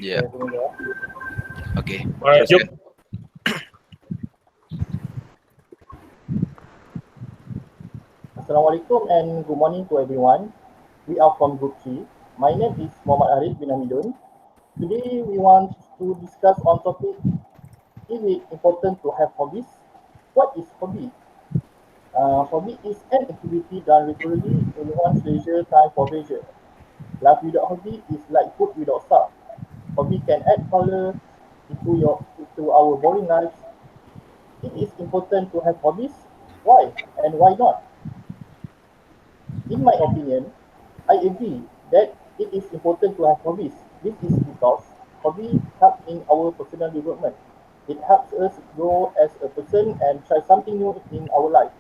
Yeah. Tunggu ya. Okay. Alright, jom. Teruskan. Assalamualaikum and good morning to everyone. We are from Group 3. My name is Muhammad Arif bin Hamidun. Today we want to discuss on topic, is it important to have hobbies? What is hobby? Hobby is an activity done regularly in one's leisure time for pleasure. Life without hobby is like food without salt. Hobby can add color into our boring lives. It is important to have hobbies. Why and why not? In my opinion, I agree that it is important to have hobbies. This is because hobby help in our personal development. It helps us grow as a person and try something new in our life.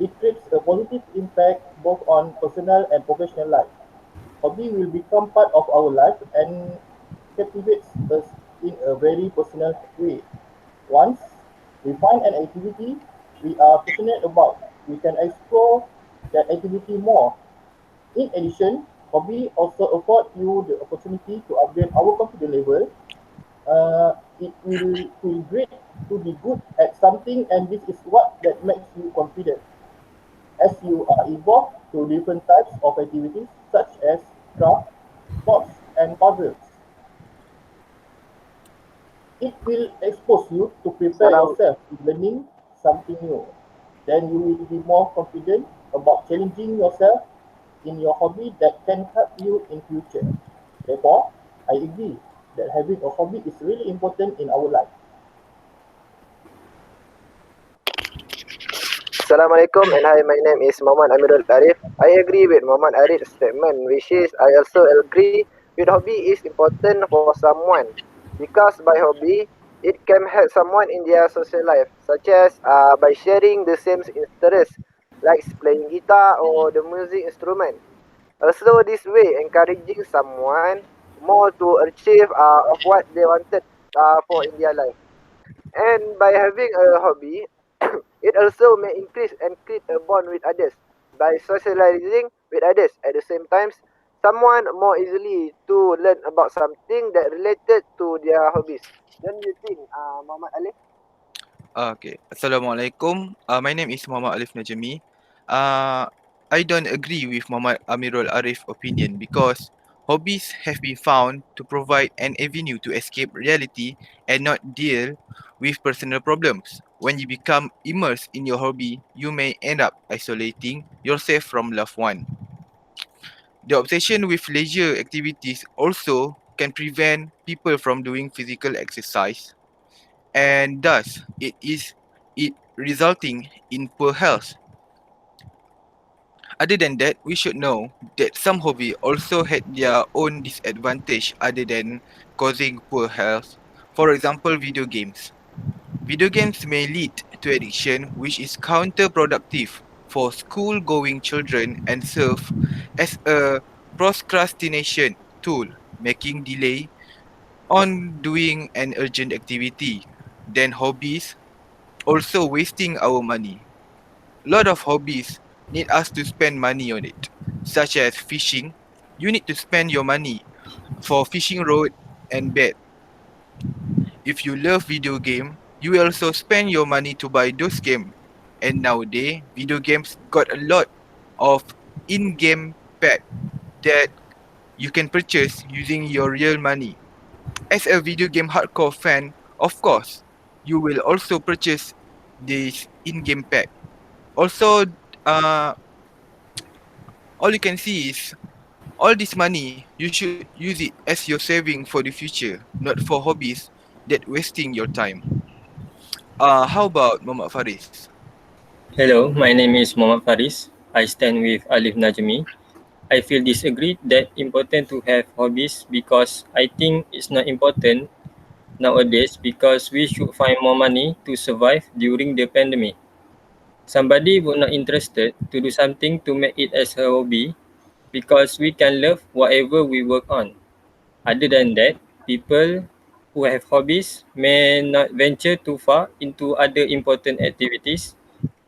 It creates a positive impact both on personal and professional life. Hobby will become part of our life and captivates us in a very personal way. Once we find an activity we are passionate about, we can explore that activity more. In addition, hobby also afford you the opportunity to upgrade our confidence level. It will feel great to be good at something, and this is what that makes you confident. As you are involved to different types of activities such as craft, sports, and puzzles, it will expose you to prepare Salam. yourself in learning something new. Then you will be more confident about challenging yourself in your hobby that can help you in future. Therefore, I agree that having a hobby is really important in our life. Assalamualaikum and hi, my name is Muhammad Amirul Arif. I agree with Muhammad Arif's statement, which is I also agree with hobby is important for someone because by hobby it can help someone in their social life, such as by sharing the same interest like playing guitar or the music instrument. Also, this way encouraging someone more to achieve of what they wanted for in their life. And by having a hobby, it also may increase and create a bond with others. By socializing with others at the same time, someone more easily to learn about something that related to their hobbies. Don't you think, Muhammad Ali? Okay. Assalamualaikum. My name is Muhammad Alif Najami. Uh, I don't agree with Muhammad Amirul Arif opinion because hobbies have been found to provide an avenue to escape reality and not deal with personal problems. When you become immersed in your hobby, you may end up isolating yourself from loved one. The obsession with leisure activities also can prevent people from doing physical exercise and thus it resulting in poor health. Other than that, we should know that some hobby also had their own disadvantage other than causing poor health. For example, video games. Video games may lead to addiction, which is counterproductive for school-going children and serve as a procrastination tool, making delay on doing an urgent activity. Then hobbies also wasting our money. Lot of hobbies need us to spend money on it, such as fishing. You need to spend your money for fishing rod and bait. If you love video game, you will also spend your money to buy those game. And nowadays, video games got a lot of in-game pack that you can purchase using your real money. As a video game hardcore fan, of course, you will also purchase this in-game pack. Also, uh, all you can see is all this money you should use it as your saving for the future, not for hobbies that wasting your time. How about Muhammad Faris? Hello, my name is Muhammad Faris. I stand with Alif Najmi. I feel disagreed that important to have hobbies because I think it's not important nowadays because we should find more money to survive during the pandemic. Somebody would not interested to do something to make it as a hobby because we can love whatever we work on. Other than that, people who have hobbies may not venture too far into other important activities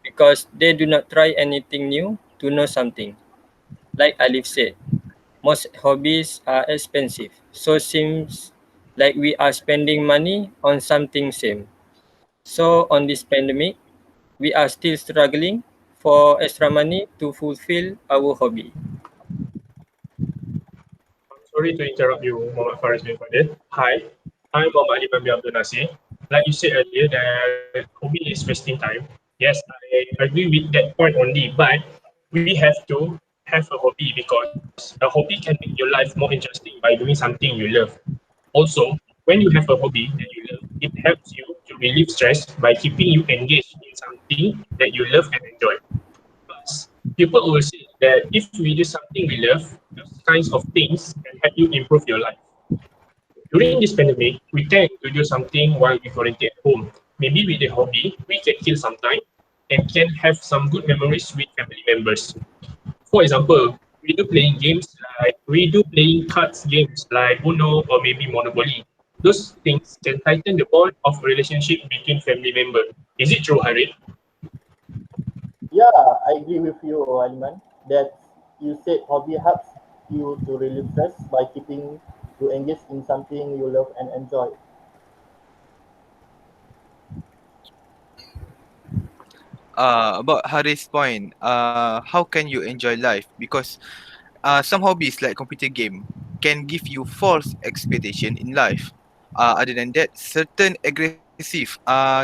because they do not try anything new to know something. Like Alif said, most hobbies are expensive, so seems like we are spending money on something same. So on this pandemic, we are still struggling for extra money to fulfill our hobby. I'm sorry to interrupt you, Muhammad Faris bin Fadil. Hi, I'm Muhammad Ali Bambi Abdul Nasir. Like you said earlier, that hobby is wasting time. Yes, I agree with that point only, but we have to have a hobby because a hobby can make your life more interesting by doing something you love. Also, when you have a hobby that you love, it helps you to relieve stress by keeping you engaged in something that you love and enjoy. Plus, people always say that if we do something we love, those kinds of things can help you improve your life. During this pandemic, we tend to do something while we quarantine at home. Maybe with a hobby, we can kill some time and can have some good memories with family members. For example, we do playing cards games like Uno or maybe Monopoly. Those things can tighten the bond of relationship between family members. Is it true, Harid? Yeah, I agree with you, Aliman, that you said hobby helps you to relieve stress by keeping you engaged in something you love and enjoy. About Haris' point, how can you enjoy life? Because some hobbies like computer game can give you false expectation in life. Other than that, certain aggressive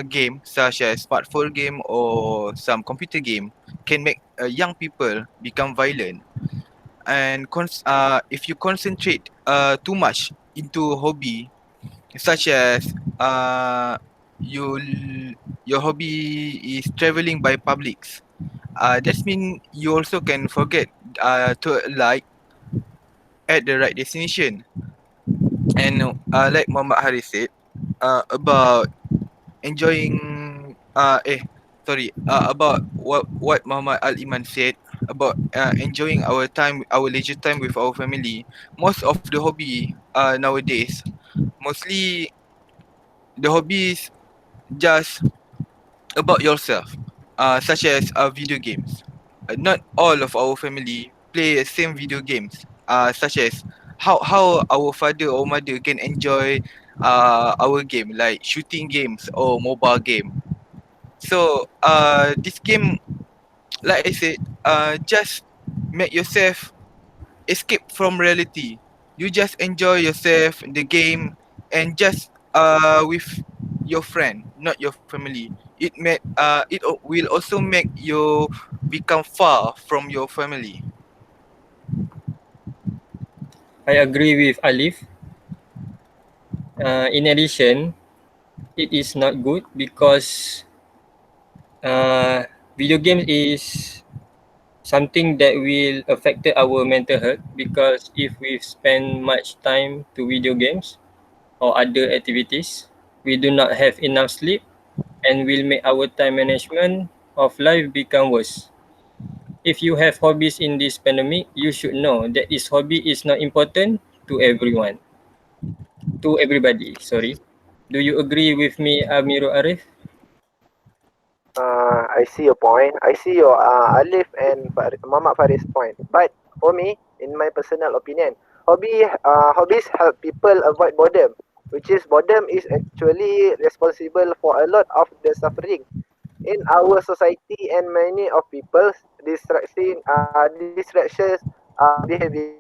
game such as smartphone game or some computer game can make young people become violent. And if you concentrate too much into hobby, such as uh, you your hobby is traveling by publics, that means you also can forget to like at the right destination. And like Muhammad Haris said, about enjoying sorry, about what Muhammad Al Iman said about enjoying our leisure time with our family. Most of the hobby nowadays, mostly the hobbies just about yourself, such as video games. Not all of our family play the same video games, such as how our father or mother can enjoy our game like shooting games or mobile game. So this game, like I said, just make yourself escape from reality. You just enjoy yourself in the game and just with your friend, not your family. Will also make you become far from your family. I agree with Alif. In addition, it is not good because uh, video games is something that will affect our mental health because if we spend much time to video games or other activities, we do not have enough sleep and will make our time management of life become worse. If you have hobbies in this pandemic, you should know that this hobby is not important to everyone, to everybody. Sorry. Do you agree with me, Amiru Arif? I see your point. I see your Alif and Muhammad Faris point. But for me, in my personal opinion, hobbies help people avoid boredom, which is boredom is actually responsible for a lot of the suffering in our society and many of people's distractions behavior.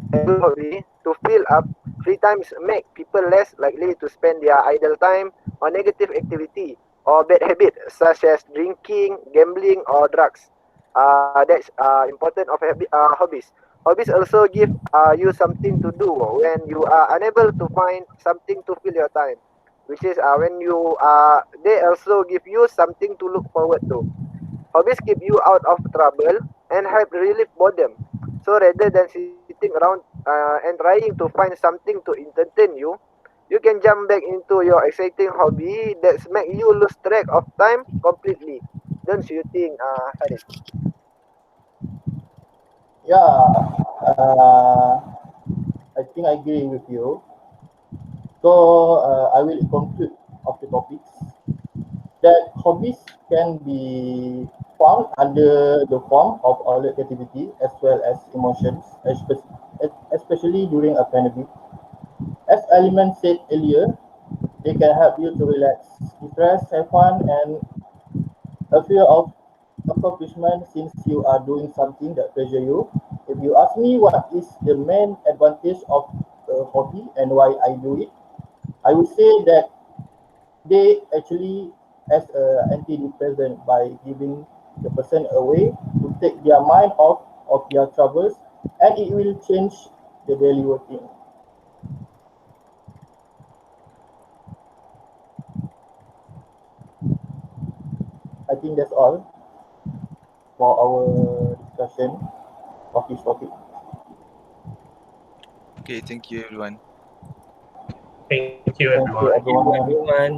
A good hobby to fill up free times make people less likely to spend their idle time on negative activity or bad habit such as drinking, gambling, or drugs. That's important of hobbies. Hobbies also give you something to do when you are unable to find something to fill your time, which is when you they also give you something to look forward to. Hobbies keep you out of trouble and help relieve boredom. So rather than sitting around and trying to find something to entertain you, you can jump back into your exciting hobby that's make you lose track of time completely. Don't you think, Haris? Yeah, uh, I think I agree with you. So I will conclude of the topics that hobbies can be found under the form of outlet activity as well as emotions, especially during a pandemic. As elements said earlier, they can help you to relax, stress, have fun, and a fear of accomplishment since you are doing something that pressure you. If you ask me what is the main advantage of a hobby and why I do it, I would say that they actually as a antidepressant by giving the person a way to take their mind off of their troubles, and it will change the daily routine. I think that's all for our discussion of this topic. Okay, thank you everyone. Thank you, Thank everyone. you, Thank you everyone. everyone.